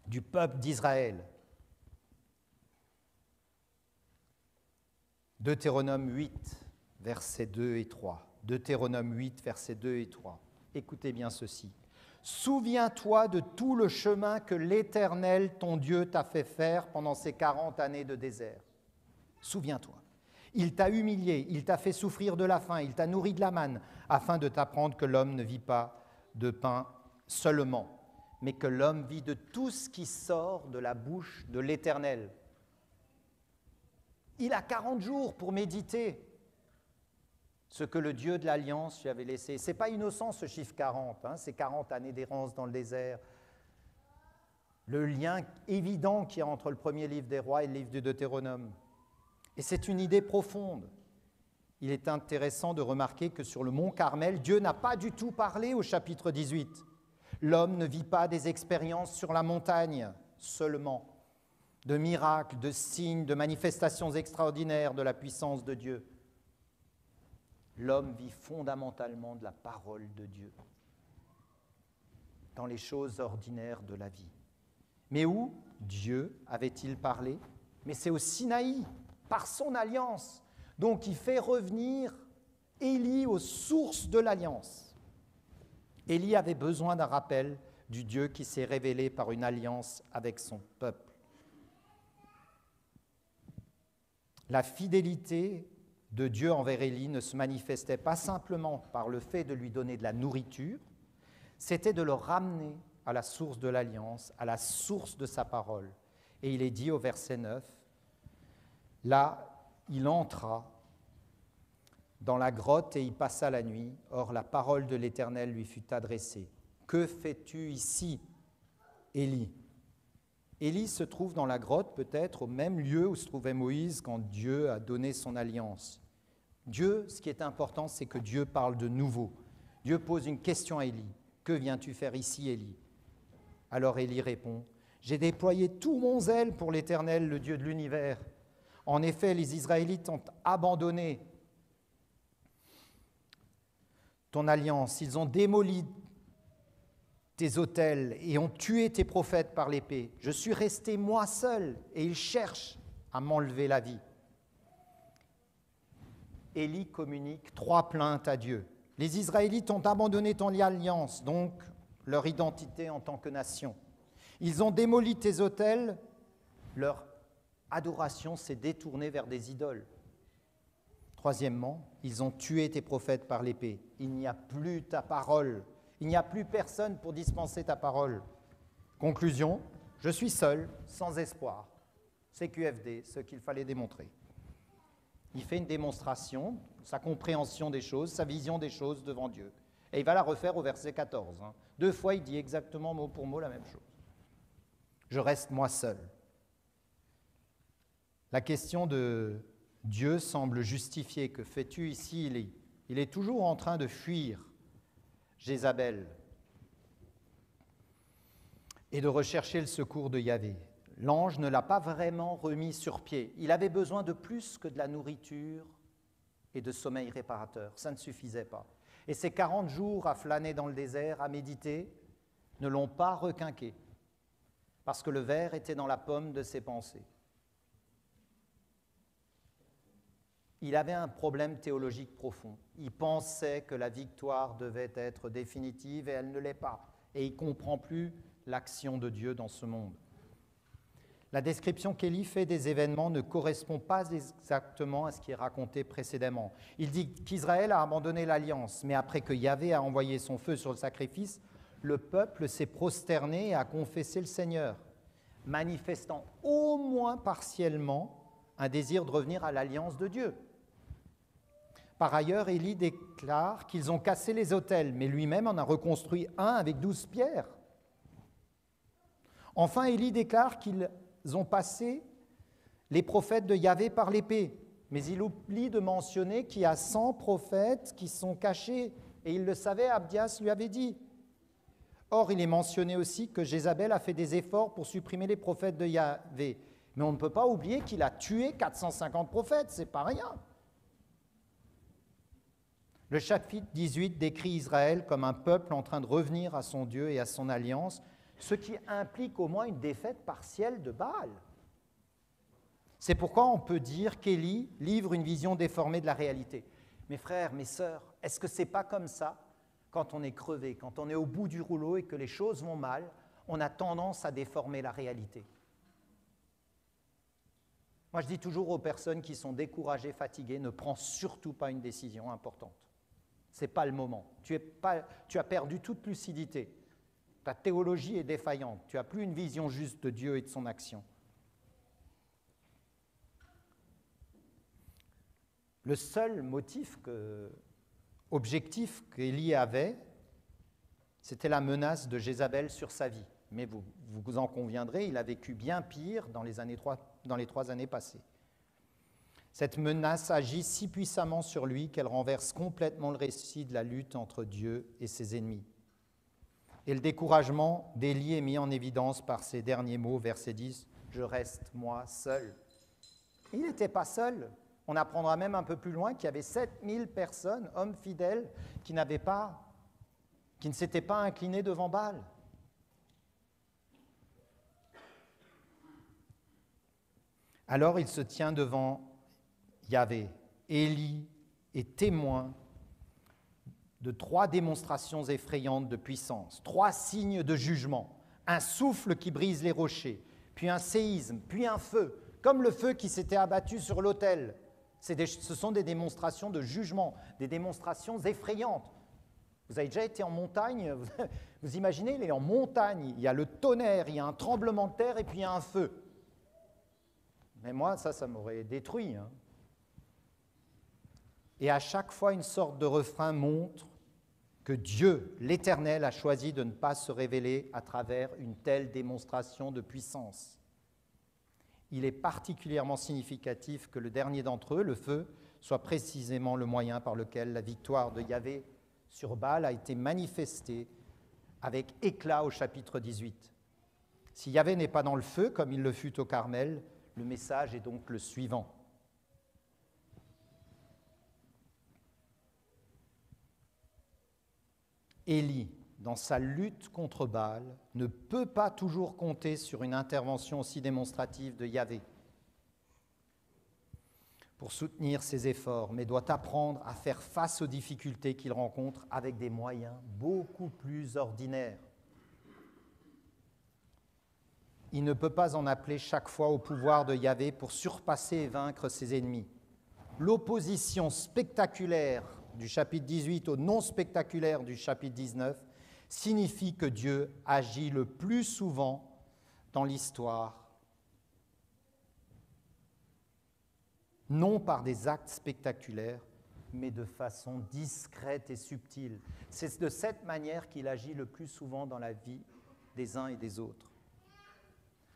du peuple d'Israël. Deutéronome 8, versets 2 et 3. Deutéronome 8, versets 2 et 3. Écoutez bien ceci. « Souviens-toi de tout le chemin que l'Éternel, ton Dieu, t'a fait faire pendant ces 40 années de désert. Souviens-toi. Il t'a humilié, il t'a fait souffrir de la faim, il t'a nourri de la manne, afin de t'apprendre que l'homme ne vit pas de pain seulement, mais que l'homme vit de tout ce qui sort de la bouche de l'Éternel. » Il a 40 jours pour méditer ce que le Dieu de l'Alliance lui avait laissé. Ce n'est pas innocent ce chiffre 40, c'est 40 années d'errance dans le désert. Le lien évident qu'il y a entre le premier livre des rois et le livre du Deutéronome. Et c'est une idée profonde. Il est intéressant de remarquer que sur le mont Carmel, Dieu n'a pas du tout parlé au chapitre 18. L'homme ne vit pas des expériences sur la montagne seulement, de miracles, de signes, de manifestations extraordinaires de la puissance de Dieu. L'homme vit fondamentalement de la parole de Dieu, dans les choses ordinaires de la vie. Mais où Dieu avait-il parlé? Mais c'est au Sinaï, par son alliance. Donc il fait revenir Élie aux sources de l'alliance. Élie avait besoin d'un rappel du Dieu qui s'est révélé par une alliance avec son peuple. La fidélité de Dieu envers Élie ne se manifestait pas simplement par le fait de lui donner de la nourriture, c'était de le ramener à la source de l'alliance, à la source de sa parole. Et il est dit au verset 9, « Là, il entra dans la grotte et y passa la nuit. Or, la parole de l'Éternel lui fut adressée. Que fais-tu ici, Élie ?» Élie se trouve dans la grotte, peut-être au même lieu où se trouvait Moïse quand Dieu a donné son alliance. Dieu, ce qui est important, c'est que Dieu parle de nouveau. Dieu pose une question à Élie. « Que viens-tu faire ici, Élie ?» Alors Élie répond, « J'ai déployé tout mon zèle pour l'Éternel, le Dieu de l'univers. En effet, les Israélites ont abandonné ton alliance. Ils ont démoli tes autels et ont tué tes prophètes par l'épée. Je suis resté moi seul et ils cherchent à m'enlever la vie. » Élie communique 3 plaintes à Dieu. Les Israélites ont abandonné ton alliance, donc leur identité en tant que nation. Ils ont démoli tes autels, leur adoration s'est détournée vers des idoles. Troisièmement, ils ont tué tes prophètes par l'épée. Il n'y a plus ta parole. Il n'y a plus personne pour dispenser ta parole. Conclusion, je suis seul, sans espoir. C'est QFD, ce qu'il fallait démontrer. Il fait une démonstration, sa compréhension des choses, sa vision des choses devant Dieu. Et il va la refaire au verset 14. 2 fois, il dit exactement mot pour mot la même chose. Je reste moi seul. La question de Dieu semble justifier. Que fais-tu ici, Élie ? Il est toujours en train de fuir Jézabel et de rechercher le secours de Yahvé. L'ange ne l'a pas vraiment remis sur pied. Il avait besoin de plus que de la nourriture et de sommeil réparateur. Ça ne suffisait pas. Et ces 40 jours à flâner dans le désert, à méditer, ne l'ont pas requinqué, parce que le ver était dans la pomme de ses pensées. Il avait un problème théologique profond. Il pensait que la victoire devait être définitive et elle ne l'est pas. Et il ne comprend plus l'action de Dieu dans ce monde. La description qu'Élie fait des événements ne correspond pas exactement à ce qui est raconté précédemment. Il dit qu'Israël a abandonné l'alliance, mais après que Yahvé a envoyé son feu sur le sacrifice, le peuple s'est prosterné et a confessé le Seigneur, manifestant au moins partiellement un désir de revenir à l'alliance de Dieu. Par ailleurs, Élie déclare qu'ils ont cassé les autels, mais lui-même en a reconstruit un avec 12 pierres. Enfin, Élie déclare qu'ils ont passé les prophètes de Yahvé par l'épée. Mais il oublie de mentionner qu'il y a 100 prophètes qui sont cachés. Et il le savait, Abdias lui avait dit. Or, il est mentionné aussi que Jézabel a fait des efforts pour supprimer les prophètes de Yahvé. Mais on ne peut pas oublier qu'il a tué 450 prophètes, c'est pas rien. Le chapitre 18 décrit Israël comme un peuple en train de revenir à son Dieu et à son alliance, ce qui implique au moins une défaite partielle de Baal. C'est pourquoi on peut dire qu'Élie livre une vision déformée de la réalité. Mes frères, mes sœurs, est-ce que ce n'est pas comme ça quand on est crevé, quand on est au bout du rouleau et que les choses vont mal, on a tendance à déformer la réalité? Moi, je dis toujours aux personnes qui sont découragées, fatiguées, ne prends surtout pas une décision importante. Ce n'est pas le moment. Tu as perdu toute lucidité. Ta théologie est défaillante. Tu n'as plus une vision juste de Dieu et de son action. Le seul objectif qu'Élie avait, c'était la menace de Jézabel sur sa vie. Mais vous en conviendrez, il a vécu bien pire dans les 3 années passées. Cette menace agit si puissamment sur lui qu'elle renverse complètement le récit de la lutte entre Dieu et ses ennemis. Et le découragement d'Élie est mis en évidence par ces derniers mots, verset 10, « Je reste, moi, seul ». Il n'était pas seul. On apprendra même un peu plus loin qu'il y avait 7000 personnes, hommes fidèles, qui ne s'étaient pas inclinés devant Baal. Alors il se tient devant Yahvé. Élie est témoin de 3 démonstrations effrayantes de puissance, 3 signes de jugement, un souffle qui brise les rochers, puis un séisme, puis un feu, comme le feu qui s'était abattu sur l'autel. Ce sont des démonstrations de jugement, des démonstrations effrayantes. Vous avez déjà été en montagne, vous imaginez, il est en montagne, il y a le tonnerre, il y a un tremblement de terre et puis il y a un feu. Mais moi, ça m'aurait détruit. Et à chaque fois, une sorte de refrain montre que Dieu, l'Éternel, a choisi de ne pas se révéler à travers une telle démonstration de puissance. Il est particulièrement significatif que le dernier d'entre eux, le feu, soit précisément le moyen par lequel la victoire de Yahvé sur Baal a été manifestée avec éclat au chapitre 18. Si Yahvé n'est pas dans le feu, comme il le fut au Carmel, le message est donc le suivant. Élie, dans sa lutte contre Baal, ne peut pas toujours compter sur une intervention aussi démonstrative de Yahvé pour soutenir ses efforts, mais doit apprendre à faire face aux difficultés qu'il rencontre avec des moyens beaucoup plus ordinaires. Il ne peut pas en appeler chaque fois au pouvoir de Yahvé pour surpasser et vaincre ses ennemis. L'opposition spectaculaire du chapitre 18 au non spectaculaire du chapitre 19 signifie que Dieu agit le plus souvent dans l'histoire, non par des actes spectaculaires, mais de façon discrète et subtile. C'est de cette manière qu'il agit le plus souvent dans la vie des uns et des autres.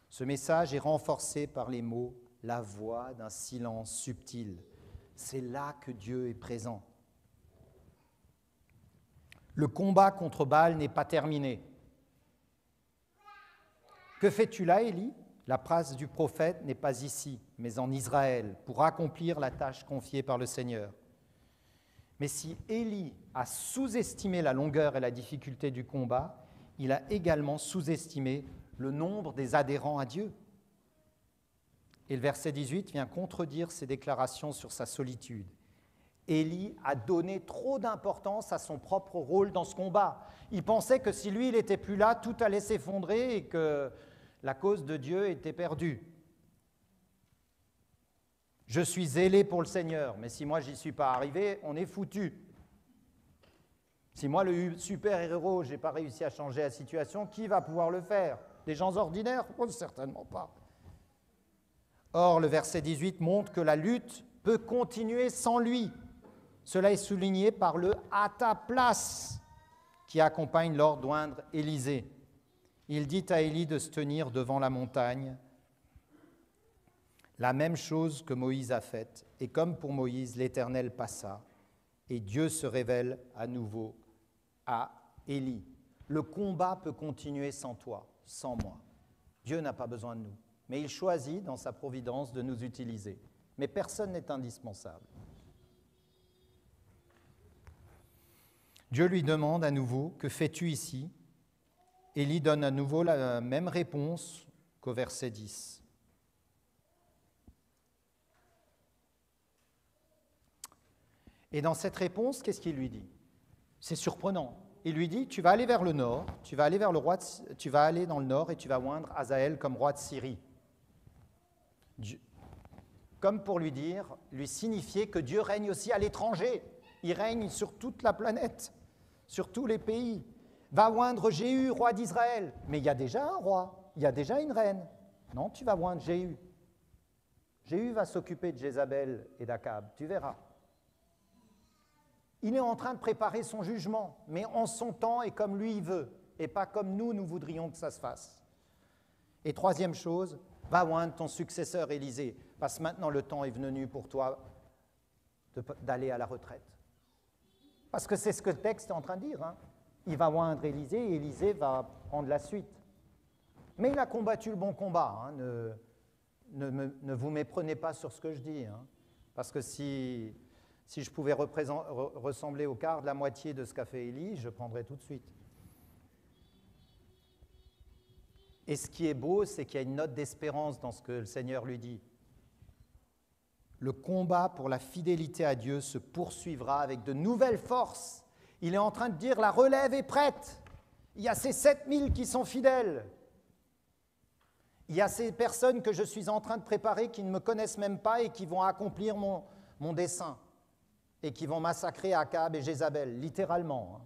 Ce message est renforcé par les mots « la voix d'un silence subtil ». C'est là que Dieu est présent. Le combat contre Baal n'est pas terminé. Que fais-tu là, Élie ? La place du prophète n'est pas ici, mais en Israël, pour accomplir la tâche confiée par le Seigneur. Mais si Élie a sous-estimé la longueur et la difficulté du combat, il a également sous-estimé le nombre des adhérents à Dieu. Et le verset 18 vient contredire ses déclarations sur sa solitude. Élie a donné trop d'importance à son propre rôle dans ce combat. Il pensait que si lui, il n'était plus là, tout allait s'effondrer et que la cause de Dieu était perdue. Je suis zélé pour le Seigneur, mais si moi, j'y suis pas arrivé, on est foutu. Si moi, le super-héros, je n'ai pas réussi à changer la situation, qui va pouvoir le faire ? Des gens ordinaires ? Oh, certainement pas. Or, le verset 18 montre que la lutte peut continuer sans lui. Cela est souligné par le « à ta place » qui accompagne l'ordre d'oindre Élisée. Il dit à Élie de se tenir devant la montagne, la même chose que Moïse a faite. Et comme pour Moïse, l'Éternel passa, et Dieu se révèle à nouveau à Élie. Le combat peut continuer sans toi, sans moi. Dieu n'a pas besoin de nous, mais il choisit dans sa providence de nous utiliser. Mais personne n'est indispensable. Dieu lui demande à nouveau, « Que fais-tu ici ?» Élie donne à nouveau la même réponse qu'au verset 10. Et dans cette réponse, qu'est-ce qu'il lui dit? C'est surprenant. Il lui dit, tu vas aller vers le nord, tu vas aller dans le nord et tu vas oindre Hazaël comme roi de Syrie. Comme pour lui dire, lui signifier que Dieu règne aussi à l'étranger. Il règne sur toute la planète, sur tous les pays. Va oindre Jéhu, roi d'Israël. Mais il y a déjà un roi, il y a déjà une reine. Non, tu vas oindre Jéhu. Jéhu va s'occuper de Jézabel et d'Akab, tu verras. Il est en train de préparer son jugement, mais en son temps et comme lui il veut, et pas comme nous voudrions que ça se fasse. Et troisième chose, va oindre ton successeur Élisée, parce que maintenant le temps est venu pour toi d'aller à la retraite. Parce que c'est ce que le texte est en train de dire. Hein. Il va oindre Élisée et Élisée va prendre la suite. Mais il a combattu le bon combat. Hein. Ne vous méprenez pas sur ce que je dis. Hein. Parce que si je pouvais ressembler au quart de la moitié de ce qu'a fait Élie, je prendrais tout de suite. Et ce qui est beau, c'est qu'il y a une note d'espérance dans ce que le Seigneur lui dit. Le combat pour la fidélité à Dieu se poursuivra avec de nouvelles forces. Il est en train de dire, la relève est prête. Il y a ces 7000 qui sont fidèles. Il y a ces personnes que je suis en train de préparer qui ne me connaissent même pas et qui vont accomplir mon dessein. Et qui vont massacrer Akab et Jézabel, littéralement.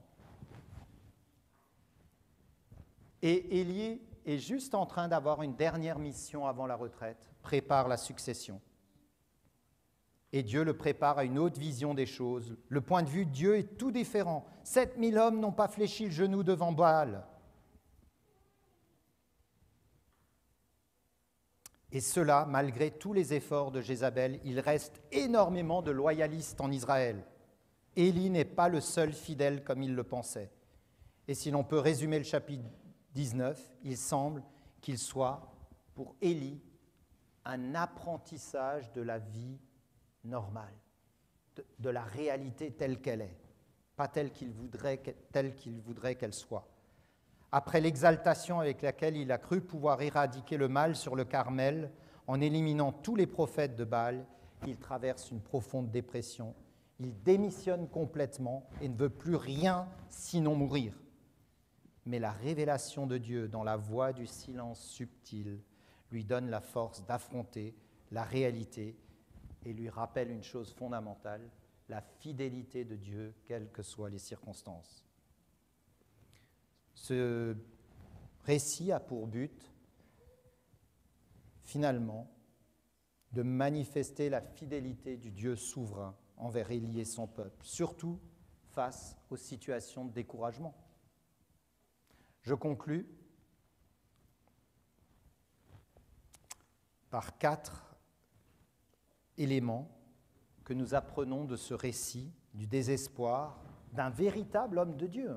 Et Élie est juste en train d'avoir une dernière mission avant la retraite, prépare la succession. Et Dieu le prépare à une autre vision des choses. Le point de vue de Dieu est tout différent. 7000 hommes n'ont pas fléchi le genou devant Baal. Et cela, malgré tous les efforts de Jézabel, il reste énormément de loyalistes en Israël. Élie n'est pas le seul fidèle comme il le pensait. Et si l'on peut résumer le chapitre 19, il semble qu'il soit, pour Élie, un apprentissage de la vie normale, de la réalité telle qu'elle est, pas telle qu'il voudrait qu'elle soit. Après l'exaltation avec laquelle il a cru pouvoir éradiquer le mal sur le Carmel, en éliminant tous les prophètes de Baal, il traverse une profonde dépression. Il démissionne complètement et ne veut plus rien sinon mourir. Mais la révélation de Dieu dans la voix du silence subtil lui donne la force d'affronter la réalité et lui rappelle une chose fondamentale, la fidélité de Dieu, quelles que soient les circonstances. Ce récit a pour but, finalement, de manifester la fidélité du Dieu souverain envers Élie et son peuple, surtout face aux situations de découragement. Je conclus par 4 éléments que nous apprenons de ce récit du désespoir d'un véritable homme de Dieu,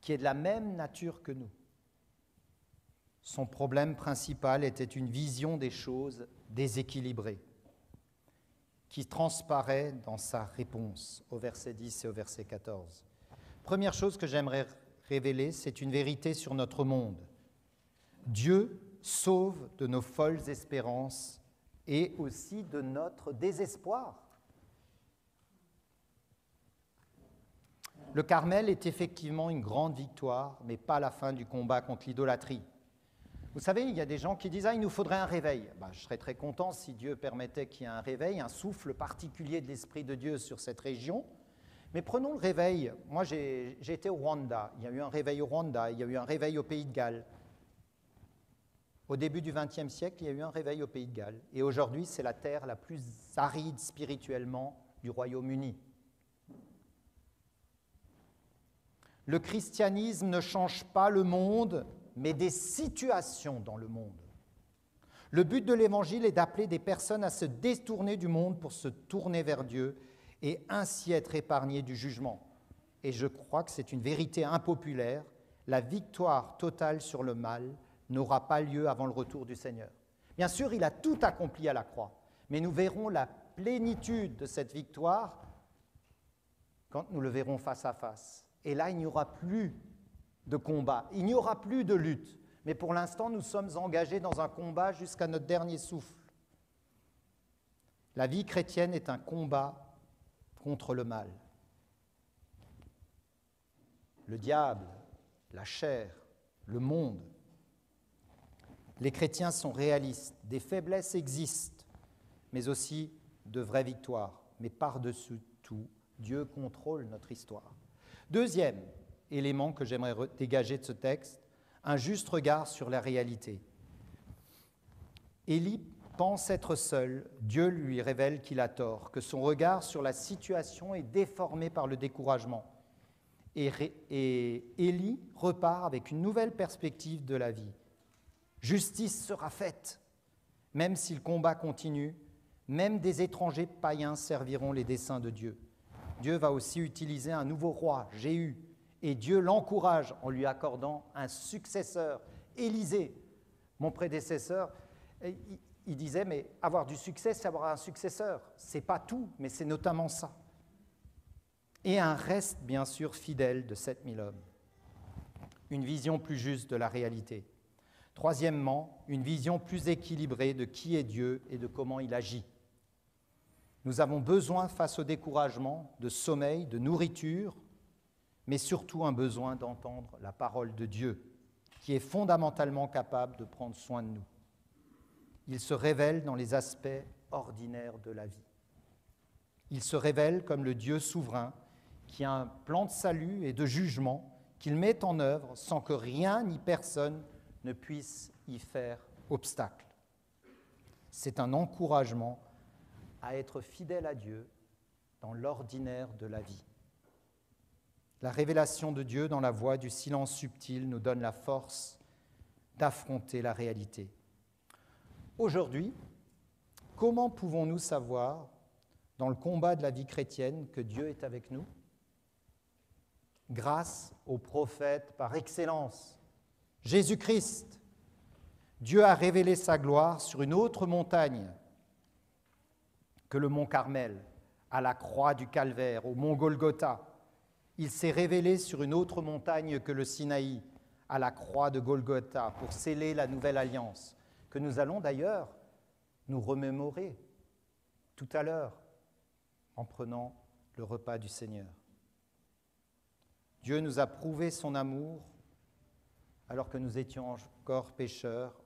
qui est de la même nature que nous. Son problème principal était une vision des choses déséquilibrée, qui transparaît dans sa réponse au verset 10 et au verset 14. Première chose que j'aimerais révéler, c'est une vérité sur notre monde. Dieu sauve de nos folles espérances et aussi de notre désespoir. Le Carmel est effectivement une grande victoire, mais pas la fin du combat contre l'idolâtrie. Vous savez, il y a des gens qui disent « Ah, il nous faudrait un réveil ». Je serais très content si Dieu permettait qu'il y ait un réveil, un souffle particulier de l'Esprit de Dieu sur cette région. Mais prenons le réveil. Moi, j'ai été au Rwanda. Il y a eu un réveil au Rwanda. Il y a eu un réveil au Pays de Galles. Au début du XXe siècle, il y a eu un réveil au Pays de Galles. Et aujourd'hui, c'est la terre la plus aride spirituellement du Royaume-Uni. Le christianisme ne change pas le monde, mais des situations dans le monde. Le but de l'Évangile est d'appeler des personnes à se détourner du monde pour se tourner vers Dieu et ainsi être épargnées du jugement. Et je crois que c'est une vérité impopulaire, la victoire totale sur le mal n'aura pas lieu avant le retour du Seigneur. Bien sûr, il a tout accompli à la croix, mais nous verrons la plénitude de cette victoire quand nous le verrons face à face. Et là, il n'y aura plus de combat, il n'y aura plus de lutte. Mais pour l'instant, nous sommes engagés dans un combat jusqu'à notre dernier souffle. La vie chrétienne est un combat contre le mal. Le diable, la chair, le monde. Les chrétiens sont réalistes. Des faiblesses existent, mais aussi de vraies victoires. Mais par-dessus tout, Dieu contrôle notre histoire. Deuxième élément que j'aimerais dégager de ce texte, un juste regard sur la réalité. Élie pense être seul, Dieu lui révèle qu'il a tort, que son regard sur la situation est déformé par le découragement. Et Élie repart avec une nouvelle perspective de la vie. Justice sera faite, même si le combat continue, même des étrangers païens serviront les desseins de Dieu. Dieu va aussi utiliser un nouveau roi, Jéhu, et Dieu l'encourage en lui accordant un successeur, Élisée. Mon prédécesseur, il disait, mais avoir du succès, c'est avoir un successeur. C'est pas tout, mais c'est notamment ça. Et un reste, bien sûr, fidèle de 7000 hommes. Une vision plus juste de la réalité. Troisièmement, une vision plus équilibrée de qui est Dieu et de comment il agit. Nous avons besoin, face au découragement, de sommeil, de nourriture, mais surtout un besoin d'entendre la parole de Dieu, qui est fondamentalement capable de prendre soin de nous. Il se révèle dans les aspects ordinaires de la vie. Il se révèle comme le Dieu souverain, qui a un plan de salut et de jugement qu'il met en œuvre sans que rien ni personne ne puisse y faire obstacle. C'est un encouragement à être fidèle à Dieu dans l'ordinaire de la vie. La révélation de Dieu dans la voie du silence subtil nous donne la force d'affronter la réalité. Aujourd'hui, comment pouvons-nous savoir, dans le combat de la vie chrétienne, que Dieu est avec nous ? Grâce au prophète par excellence, Jésus-Christ. Dieu a révélé sa gloire sur une autre montagne que le mont Carmel, à la croix du Calvaire, au mont Golgotha. Il s'est révélé sur une autre montagne que le Sinaï, à la croix de Golgotha, pour sceller la nouvelle alliance, que nous allons d'ailleurs nous remémorer tout à l'heure en prenant le repas du Seigneur. Dieu nous a prouvé son amour alors que nous étions encore pécheurs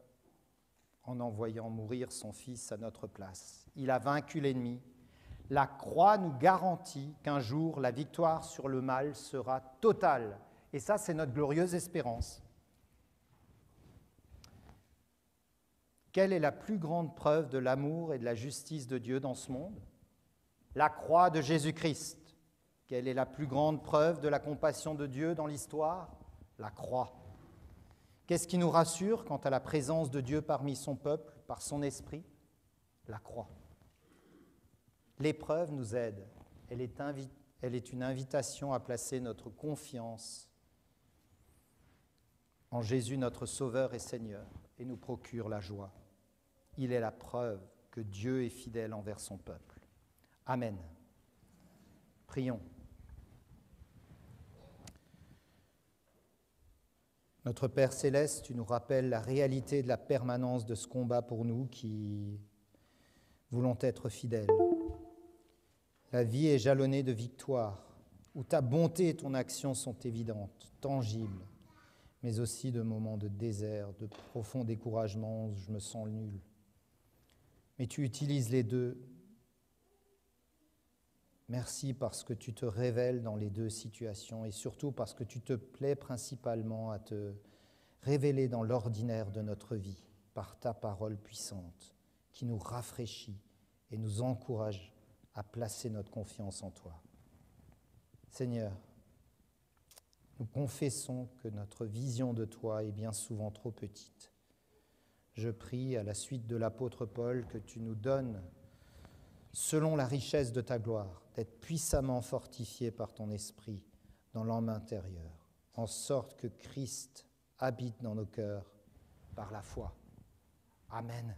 en envoyant mourir son Fils à notre place. Il a vaincu l'ennemi. La croix nous garantit qu'un jour, la victoire sur le mal sera totale. Et ça, c'est notre glorieuse espérance. Quelle est la plus grande preuve de l'amour et de la justice de Dieu dans ce monde ? La croix de Jésus-Christ. Quelle est la plus grande preuve de la compassion de Dieu dans l'histoire ? La croix. Qu'est-ce qui nous rassure quant à la présence de Dieu parmi son peuple, par son esprit ? La croix. L'épreuve nous aide. Elle est une invitation à placer notre confiance en Jésus, notre Sauveur et Seigneur, et nous procure la joie. Il est la preuve que Dieu est fidèle envers son peuple. Amen. Prions. Notre Père céleste, tu nous rappelles la réalité de la permanence de ce combat pour nous qui voulons être fidèles. La vie est jalonnée de victoires, où ta bonté et ton action sont évidentes, tangibles, mais aussi de moments de désert, de profond découragement où je me sens nul. Mais tu utilises les deux. Merci parce que tu te révèles dans les deux situations et surtout parce que tu te plais principalement à te révéler dans l'ordinaire de notre vie par ta parole puissante qui nous rafraîchit et nous encourage à placer notre confiance en toi. Seigneur, Nous confessons que notre vision de toi est bien souvent trop petite. Je prie, à la suite de l'apôtre Paul, que tu nous donnes, selon la richesse de ta gloire, d'être puissamment fortifiés par ton esprit dans l'homme intérieur, en sorte que Christ habite dans nos cœurs par la foi. Amen.